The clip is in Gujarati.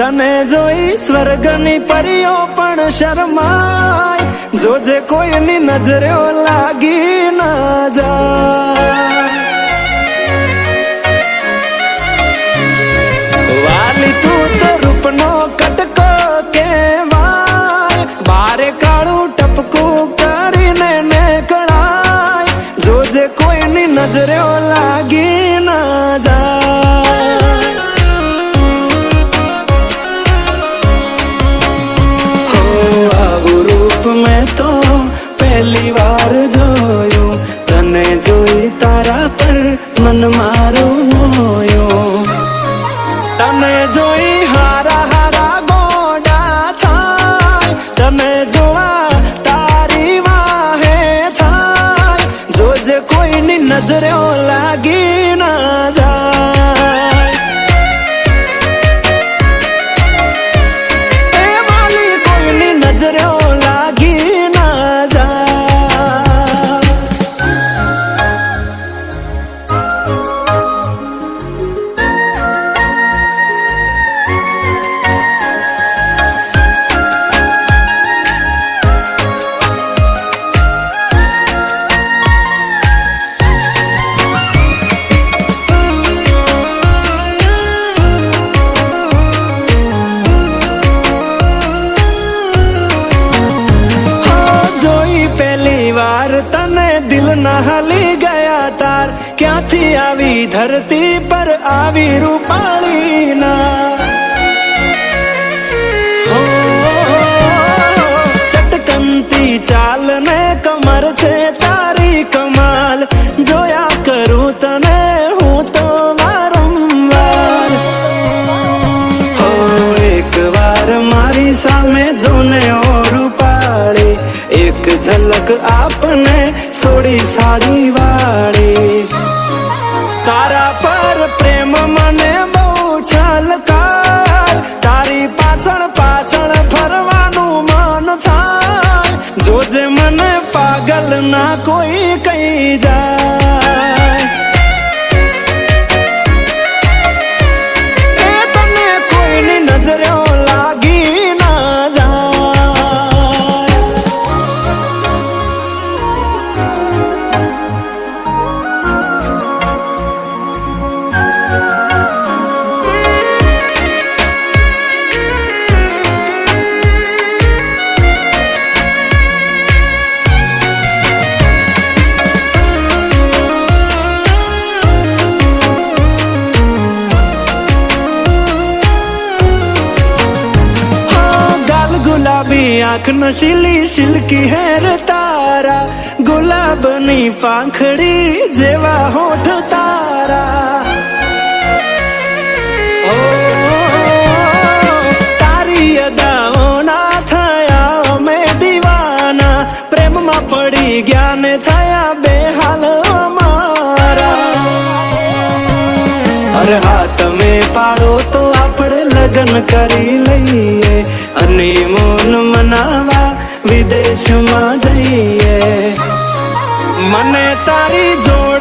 તને જોઈ સ્વર્ગની પરીઓ પણ શરમાય, જોજે કોઈની નજરે લાગી ના જાય. વાલી તું તો રૂપનો કટકો કહેવાય, બારે કાળું ટપકું કરીને નીકળાય, જોજે કોઈની નજરે લાગી ના જાય. હો આવું રૂપ મેં તો પહેલી વાર જોયું, તને જોઈ તારા પર મન મારું મોયું. તને જોઈ હારા હારા ગોડા થાય, તને જોવા તારી વાહે થાય, જોજે કોઈની નજરે લાગી ના જાય. એ વાલી કોઈની નજરે લાગી ના જાય. તને દિલ ના હલી ગયા તાર, ક્યાંથી આવી ધરતી પર આવી રૂપાળી ના. ચટકનતી ચાલ ને કમર છે તારી કમાલ, જોયા કરું તને હું તો વારંવાર. હો એક વાર મારી સામે જોને ઓ રૂપાળી, એક ઝલક આપને સોડી સાડી વાળી. તારા પર પ્રેમ મને બહુ છલકાય, તારી પાછળ પાછળ ફરવાનું મન થાય, જોજે મને પાગલ ના કોઈ કહી જાય. એ તને કોઈની નજરે લાગી ના જાય. ગુલાબી આંખ નશીલી સિલ્કી હેર તારા, ગુલાબની પાંખડી જેવા હોઠ તારા. ઓ તારી અદાઓના થયા અમે દીવાના, પ્રેમમાં પડી ગયા ને થયા બેહાલ અમારા. અરે હા તમે પાડો તો આપણે લગ્ન કરી લઈએ, અને મોન મનાવા વિદેશમાં જઈએ. મને તારી જોડ